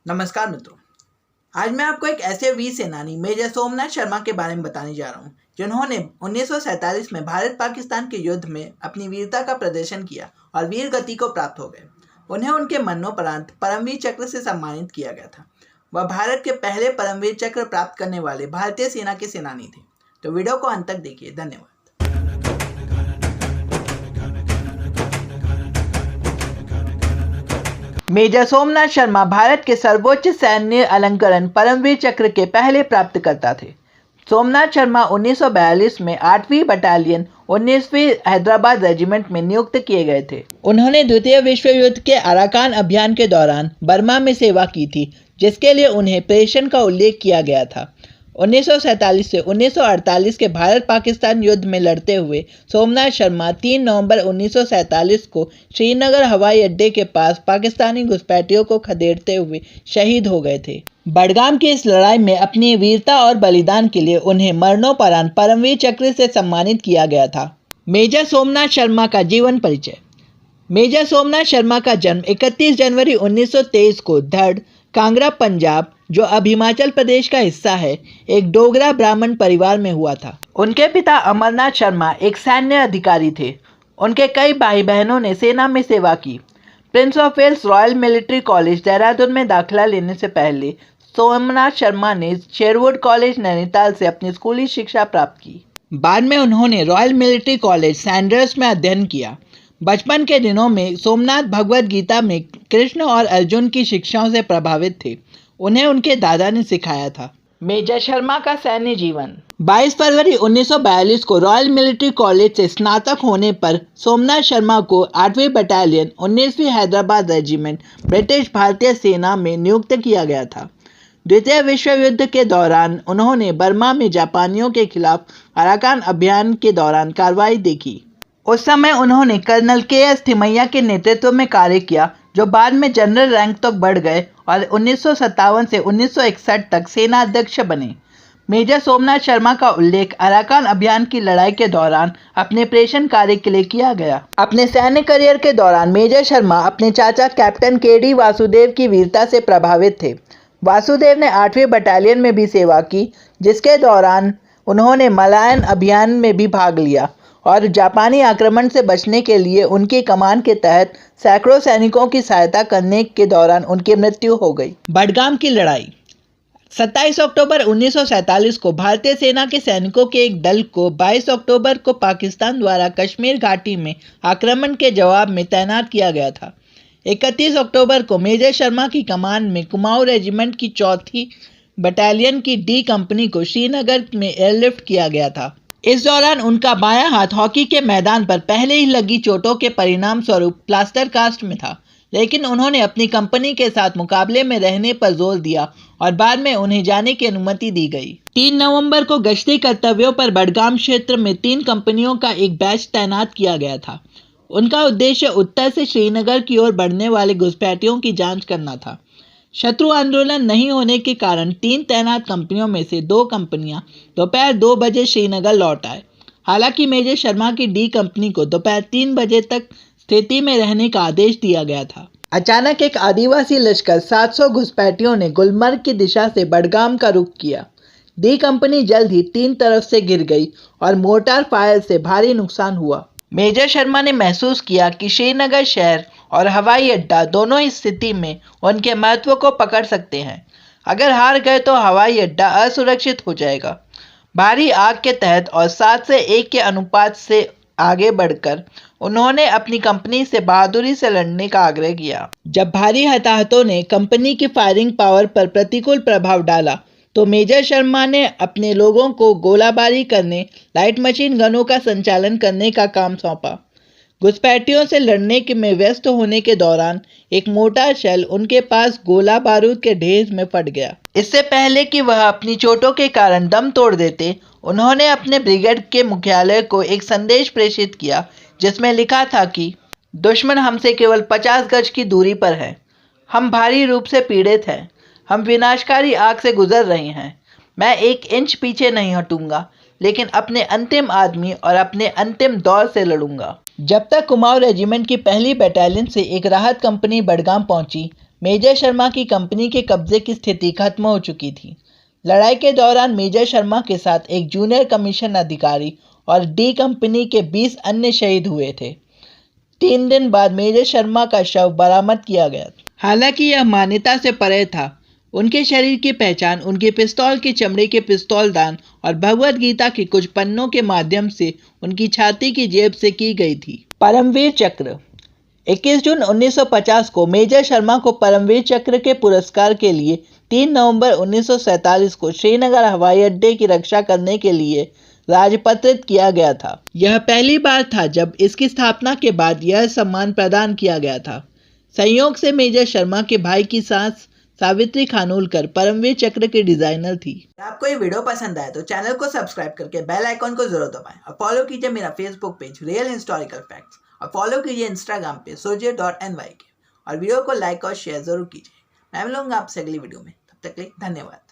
नमस्कार मित्रों, आज मैं आपको एक ऐसे वीर सेनानी मेजर सोमनाथ शर्मा के बारे में बताने जा रहा हूँ जिन्होंने 1947 में भारत पाकिस्तान के युद्ध में अपनी वीरता का प्रदर्शन किया और वीर गति को प्राप्त हो गए। उन्हें उनके मरणोपरांत परमवीर चक्र से सम्मानित किया गया था। वह भारत के पहले परमवीर चक्र प्राप्त करने वाले भारतीय सेना के सेनानी थे। तो वीडियो को अंत तक देखिए। धन्यवाद। मेजर सोमनाथ शर्मा भारत के सर्वोच्च सैन्य अलंकरण परमवीर चक्र के पहले प्राप्तकर्ता थे। सोमनाथ शर्मा 1942 में 8वीं बटालियन 19वीं हैदराबाद रेजिमेंट में नियुक्त किए गए थे। उन्होंने द्वितीय विश्व युद्ध के अराकान अभियान के दौरान बर्मा में सेवा की थी, जिसके लिए उन्हें प्रेषण का उल्लेख किया गया था। 1947 से 1948 के भारत पाकिस्तान युद्ध में लड़ते हुए सोमनाथ शर्मा 3 नवंबर 1947 को श्रीनगर हवाई अड्डे के पास पाकिस्तानी घुसपैठियों को खदेड़ते हुए शहीद हो गए थे। बडगाम की इस लड़ाई में अपनी वीरता और बलिदान के लिए उन्हें मरणोपरांत परमवीर चक्र से सम्मानित किया गया था। मेजर सोमनाथ शर्मा का जीवन परिचय। मेजर सोमनाथ शर्मा का जन्म 31 जनवरी 1923 को धड़, कांगड़ा, पंजाब, जो अब हिमाचल प्रदेश का हिस्सा है, एक डोगरा ब्राह्मण परिवार में हुआ था। उनके पिता अमरनाथ शर्मा एक सैन्य अधिकारी थे। उनके कई भाई बहनों ने सेना में सेवा की। Prince of Wales Royal Military College Dehradun में दाखिला लेने से पहले सोमनाथ शर्मा ने शेरवुड कॉलेज नैनीताल से अपनी स्कूली शिक्षा प्राप्त की। बाद में उन्होंने रॉयल मिलिट्री कॉलेज सैंडर्स में अध्ययन किया। बचपन के दिनों में सोमनाथ भगवद गीता में कृष्ण और अर्जुन की शिक्षाओं से प्रभावित थे। उन्हें उनके दादा ने सिखाया था। मेजर शर्मा का सैन्य जीवन। 22 फरवरी 1942 को रॉयल मिलिट्री कॉलेज से स्नातक होने पर सोमनाथ शर्मा को 8वीं बटालियन 19वीं हैदराबाद रेजिमेंट ब्रिटिश भारतीय सेना में नियुक्त किया गया था। द्वितीय विश्व युद्ध के दौरान उन्होंने बर्मा में जापानियों के खिलाफ अराकान अभियान के दौरान कार्रवाई देखी। उस समय उन्होंने कर्नल के.एस. थिमैया के नेतृत्व में कार्य किया, जो बाद में जनरल रैंक तक बढ़ गए और 1957 से 1961 तक सेना अध्यक्ष बने। मेजर सोमनाथ शर्मा का उल्लेख अराकान अभियान की लड़ाई के दौरान अपने प्रेषण कार्य के लिए किया गया। अपने सैन्य करियर के दौरान मेजर शर्मा अपने चाचा कैप्टन के.डी. वासुदेव की वीरता से प्रभावित थे। वासुदेव ने 8वीं बटालियन में भी सेवा की, जिसके दौरान उन्होंने मलायन अभियान में भी भाग लिया और जापानी आक्रमण से बचने के लिए उनकी कमान के तहत सैकड़ों सैनिकों की सहायता करने के दौरान उनकी मृत्यु हो गई। बडगाम की लड़ाई। 27 अक्टूबर 1947 को भारतीय सेना के सैनिकों के एक दल को 22 अक्टूबर को पाकिस्तान द्वारा कश्मीर घाटी में आक्रमण के जवाब में तैनात किया गया था। 31 अक्टूबर को मेजर शर्मा की कमान में कुमाऊं रेजिमेंट की 4वीं बटालियन की डी कंपनी को श्रीनगर में एयरलिफ्ट किया गया था। इस दौरान उनका बायां हाथ हॉकी के मैदान पर पहले ही लगी चोटों के परिणाम स्वरूप प्लास्टर कास्ट में था, लेकिन उन्होंने अपनी कंपनी के साथ मुकाबले में रहने पर जोर दिया और बाद में उन्हें जाने की अनुमति दी गई। 3 नवंबर को गश्ती कर्तव्यों पर बडगाम क्षेत्र में 3 कंपनियों का एक बैच तैनात किया गया था। उनका उद्देश्य उत्तर से श्रीनगर की ओर बढ़ने वाले घुसपैठियों की जांच करना था। शत्रु आंदोलन नहीं होने के कारण 3 तैनात कंपनियों में से 2 कंपनियां दोपहर 2 बजे श्रीनगर लौट आए। हालांकि मेजर शर्मा की डी कंपनी को दोपहर 3 बजे तक स्थिति में रहने का आदेश दिया गया था। अचानक एक आदिवासी लश्कर 700 घुसपैठियों ने गुलमर्ग की दिशा से बडगाम का रुख किया। डी कंपनी जल्द ही 3 तरफ से गिर गई और मोर्टार फायर से भारी नुकसान हुआ। मेजर शर्मा ने महसूस किया कि श्रीनगर शहर और हवाई अड्डा दोनों इस स्थिति में उनके महत्व को पकड़ सकते हैं। अगर हार गए तो हवाई अड्डा असुरक्षित हो जाएगा। भारी आग के तहत और 7 से 1 के अनुपात से आगे बढ़कर उन्होंने अपनी कंपनी से बहादुरी से लड़ने का आग्रह किया। जब भारी हताहतों ने कंपनी की फायरिंग पावर पर प्रतिकूल प्रभाव डाला तो मेजर शर्मा ने अपने लोगों को गोलाबारी करने, लाइट मशीन गनों का संचालन करने का काम सौंपा। घुसपैठियों से लड़ने में व्यस्त होने के दौरान एक मोटा शेल उनके पास गोला बारूद के ढेर में फट गया। इससे पहले कि वह अपनी चोटों के कारण दम तोड़ देते, उन्होंने अपने ब्रिगेड के मुख्यालय को एक संदेश प्रेषित किया, जिसमें लिखा था कि दुश्मन हमसे केवल 50 गज की दूरी पर है। हम भारी रूप से पीड़ित हैं। हम विनाशकारी आग से गुजर रहे हैं। मैं 1 इंच पीछे नहीं हटूंगा, लेकिन अपने अंतिम आदमी और अपने अंतिम दौर से लड़ूंगा। जब तक कुमाऊं रेजिमेंट की 1ली बटालियन से एक राहत कंपनी बडगाम पहुंची, मेजर शर्मा की कंपनी के कब्जे की स्थिति खत्म हो चुकी थी। लड़ाई के दौरान मेजर शर्मा के साथ एक जूनियर कमीशन अधिकारी और डी कंपनी के 20 अन्य शहीद हुए थे। 3 दिन बाद मेजर शर्मा का शव बरामद किया गया। हालांकि यह मान्यता से परे था। उनके शरीर की पहचान उनके पिस्तौल के चमड़े के पिस्तौलदान और भगवद गीता के कुछ पन्नों के माध्यम से उनकी छाती की जेब से की गई थी। परमवीर चक्र 21 जून 1950 को मेजर शर्मा को परमवीर चक्र के पुरस्कार के लिए 3 नवंबर 1947 को श्रीनगर हवाई अड्डे की रक्षा करने के लिए राजपत्रित किया गया था। यह पहली बार था जब इसकी स्थापना के बाद यह सम्मान प्रदान किया गया था। संयोग से मेजर शर्मा के भाई की सास सावित्री खानोलकर परमवीर चक्र के डिजाइनर थी। आपको ये वीडियो पसंद आया तो चैनल को सब्सक्राइब करके बेल आइकॉन को जरूर दबाएं और फॉलो कीजिए मेरा Facebook page real historical facts और फॉलो कीजिए इंस्टाग्राम पे soje.nyk और वीडियो को लाइक और शेयर जरूर कीजिए। मैं मिलूंगा आपसे अगली वीडियो में, तब तक के लिए धन्यवाद।